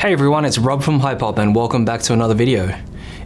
Hey everyone, it's Rob from Hypop and welcome back to another video.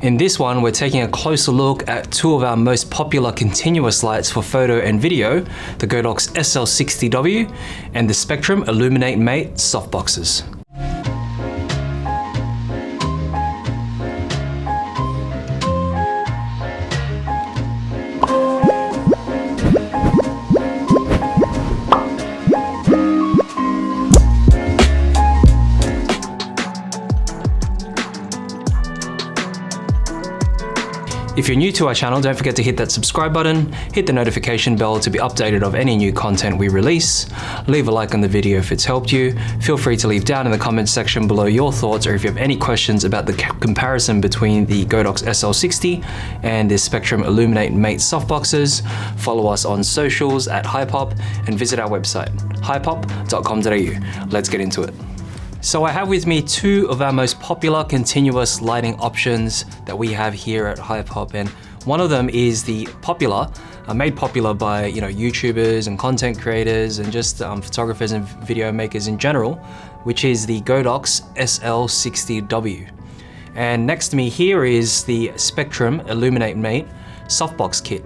In this one, we're taking a closer look at two of our most popular continuous lights for photo and video, the Godox SL60W and the Spectrum Illuminate Mate Softboxes. If you're new to our channel, don't forget to hit that subscribe button, hit the notification bell to be updated of any new content we release. Leave a like on the video if it's helped you. Feel free to leave down in the comments section below your thoughts, or if you have any questions about the comparison between the Godox SL60 and the Spectrum Illuminate Mate Softboxes. Follow us on socials at Hypop and visit our website, hypop.com.au. Let's get into it. So I have with me two of our most popular continuous lighting options that we have here at Hypop, and one of them is the popular, made popular by YouTubers and content creators and just photographers and video makers in general, which is the Godox SL60W. And next to me here is the Spectrum Illuminate Mate Softbox kit.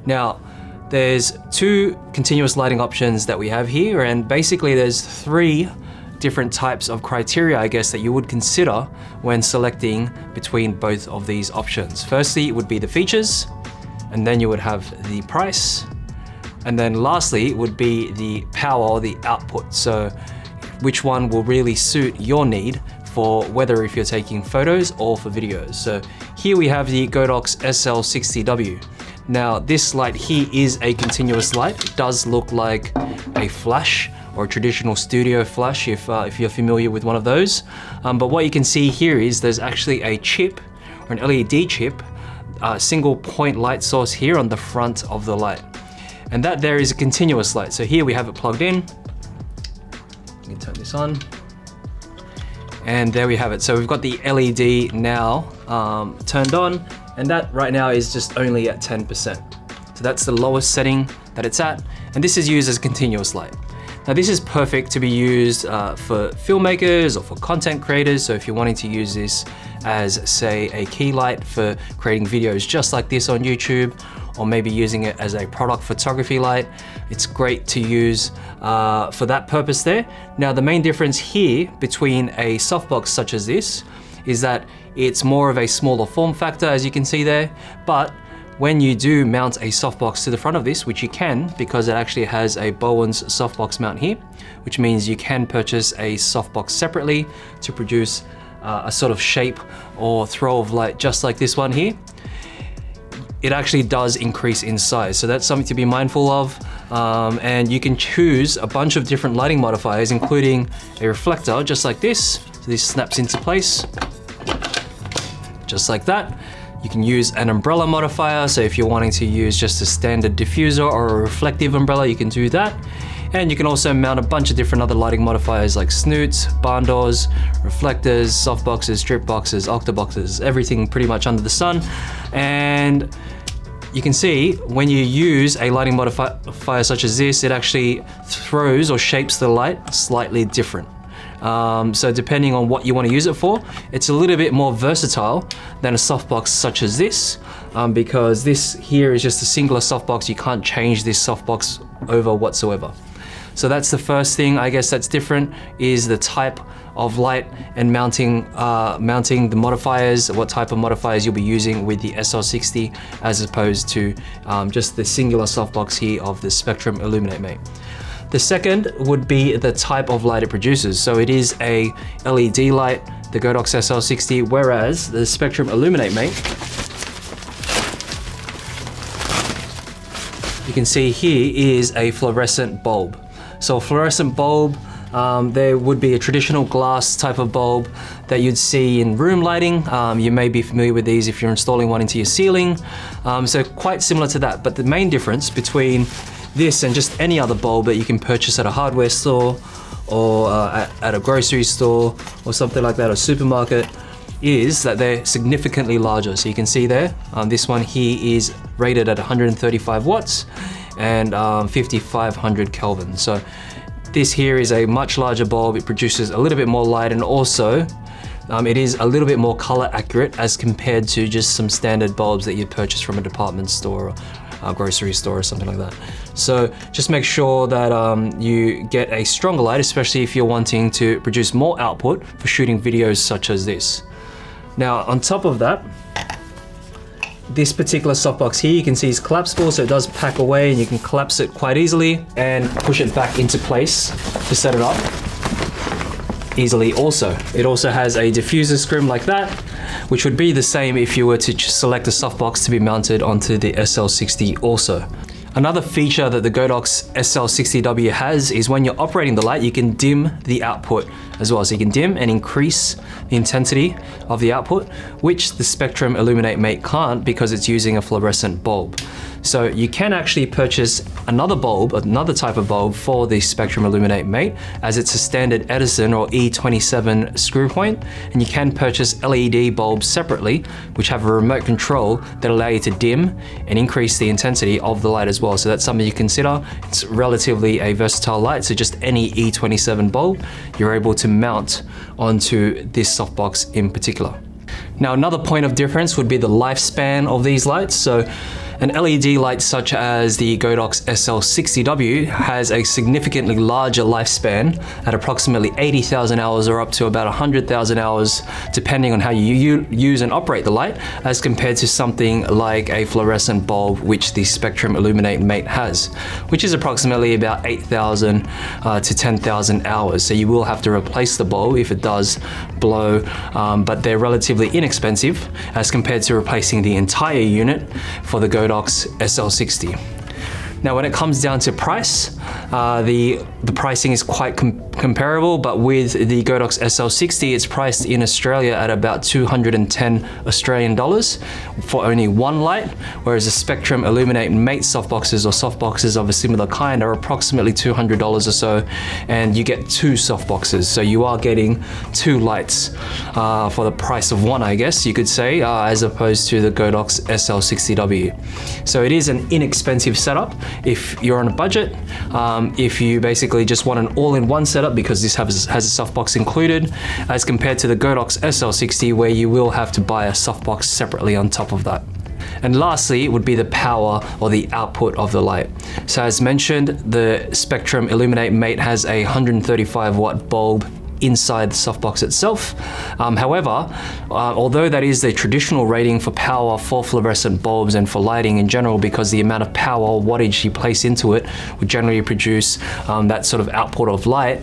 Now, there's two continuous lighting options that we have here, and basically there's three different types of criteria, I guess, that you would consider when selecting between both of these options. Firstly, it would be the features, and then you would have the price, and then lastly, it would be the power or the output. So which one will really suit your need for whether if you're taking photos or for videos. So here we have the Godox SL60W. Now this light here is a continuous light. It does look like a flash or a traditional studio flash if you're familiar with one of those. But what you can see here is there's actually a chip or an LED chip, a single point light source here on the front of the light. And that there is a continuous light. So here we have it plugged in. You can turn this on. And there we have it. So we've got the LED now turned on, and that right now is just only at 10%. So that's the lowest setting that it's at. And this is used as a continuous light. Now this is perfect to be used for filmmakers or for content creators. So if you're wanting to use this as, say, a key light for creating videos just like this on YouTube, or maybe using it as a product photography light, it's great to use for that purpose there. Now the main difference here between a softbox such as this is that it's more of a smaller form factor, as you can see there, but when you do mount a softbox to the front of this, which you can because it actually has a Bowen's softbox mount here, which means you can purchase a softbox separately to produce a sort of shape or throw of light just like this one here. It actually does increase in size, so that's something to be mindful of. And you can choose a bunch of different lighting modifiers, including a reflector just like this. So this snaps into place, just like that. You can use an umbrella modifier, so if you're wanting to use just a standard diffuser or a reflective umbrella, you can do that. And you can also mount a bunch of different other lighting modifiers like snoots, barn doors, reflectors, softboxes, strip boxes, octoboxes, everything pretty much under the sun. And you can see when you use a lighting modifier such as this, it actually throws or shapes the light slightly different. So depending on what you want to use it for, it's a little bit more versatile than a softbox such as this, because this here is just a singular softbox. You can't change this softbox over whatsoever. So that's the first thing, I guess, that's different, is the type of light and mounting the modifiers, what type of modifiers you'll be using with the SL60 as opposed to just the singular softbox here of the Spectrum Illuminate Mate. The second would be the type of light it produces. So it is a LED light, the Godox SL60, whereas the Spectrum Illuminate Mate, you can see here, is a fluorescent bulb. So a fluorescent bulb, there would be a traditional glass type of bulb that you'd see in room lighting. You may be familiar with these if you're installing one into your ceiling. So quite similar to that, but the main difference between this and just any other bulb that you can purchase at a hardware store or at a grocery store or something like that, or supermarket, is that they're significantly larger. So you can see there, this one here is rated at 135 watts and 5500 Kelvin. So this here is a much larger bulb. It produces a little bit more light, and also It is a little bit more color accurate as compared to just some standard bulbs that you'd purchase from a department store or a grocery store or something like that. So just make sure that you get a stronger light, especially if you're wanting to produce more output for shooting videos such as this. Now, on top of that, this particular softbox here, you can see is collapsible, so it does pack away and you can collapse it quite easily and push it back into place to set it up easily also. It also has a diffuser scrim like that, which would be the same if you were to select a softbox to be mounted onto the SL60 also. Another feature that the Godox SL60W has is when you're operating the light, you can dim the output as well. So you can dim and increase the intensity of the output, which the Spectrum Illuminate Mate can't because it's using a fluorescent bulb. So you can actually purchase another bulb, another type of bulb for the Spectrum Illuminate Mate, as it's a standard Edison or E27 screw point, and you can purchase LED bulbs separately, which have a remote control that allow you to dim and increase the intensity of the light as well. So that's something you consider. It's relatively a versatile light, so just any E27 bulb you're able to mount onto this softbox in particular. Now, another point of difference would be the lifespan of these lights. So an LED light such as the Godox SL60W has a significantly larger lifespan at approximately 80,000 hours or up to about 100,000 hours, depending on how you use and operate the light, as compared to something like a fluorescent bulb, which the Spectrum Illuminate Mate has, which is approximately about 8,000 to 10,000 hours. So you will have to replace the bulb if it does blow, but they're relatively inexpensive as compared to replacing the entire unit for the Godox SL60. Now, when it comes down to price, the pricing is quite comparable, but with the Godox SL60, it's priced in Australia at about 210 Australian dollars for only one light, whereas the Spectrum Illuminate Mate softboxes or softboxes of a similar kind are approximately $200 or so, and you get two softboxes. So you are getting two lights for the price of one, I guess you could say, as opposed to the Godox SL60W. So it is an inexpensive setup if you're on a budget. If you basically just want an all-in-one setup, because this has a softbox included, as compared to the Godox SL60, where you will have to buy a softbox separately on top of that. And lastly would be the power or the output of the light. So as mentioned, the Spectrum Illuminate Mate has a 135 watt bulb inside the softbox itself. However, although that is the traditional rating for power for fluorescent bulbs and for lighting in general, because the amount of power or wattage you place into it would generally produce that sort of output of light,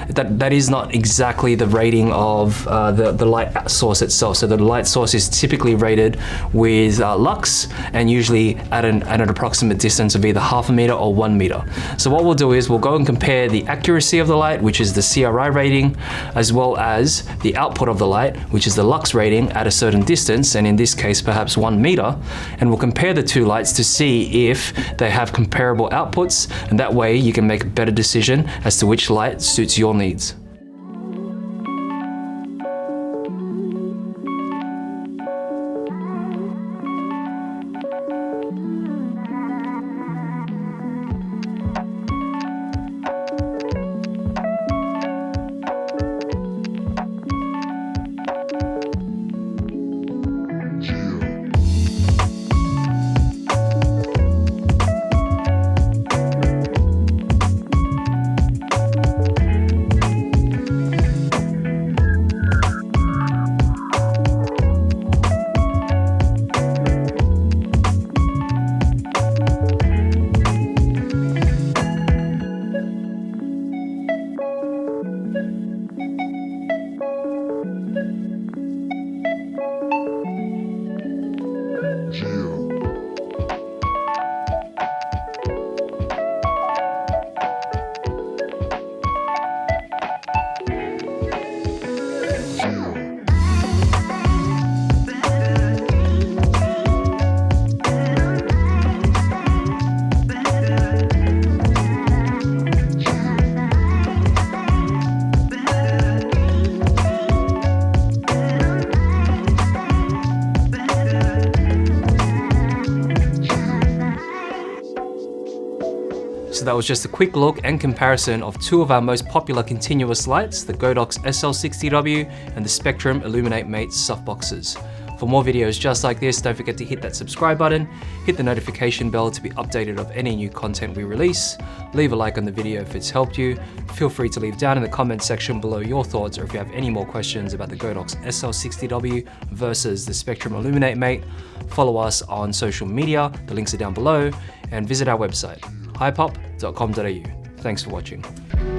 that is not exactly the rating of the light source itself. So the light source is typically rated with lux, and usually at an approximate distance of either 0.5 meter or 1 meter. So what we'll do is we'll go and compare the accuracy of the light, which is the CRI rating, as well as the output of the light, which is the lux rating at a certain distance, and in this case perhaps 1 meter, and we'll compare the two lights to see if they have comparable outputs, and that way you can make a better decision as to which light suits your needs. that was just a quick look and comparison of two of our most popular continuous lights, the Godox SL60W and the Spectrum Illuminate Mate Softboxes. For more videos just like this, don't forget to hit that subscribe button, hit the notification bell to be updated of any new content we release, leave a like on the video if it's helped you, feel free to leave down in the comment section below your thoughts, or if you have any more questions about the Godox SL60W versus the Spectrum Illuminate Mate. Follow us on social media, the links are down below, and visit our website, hypop.com.au. Thanks for watching.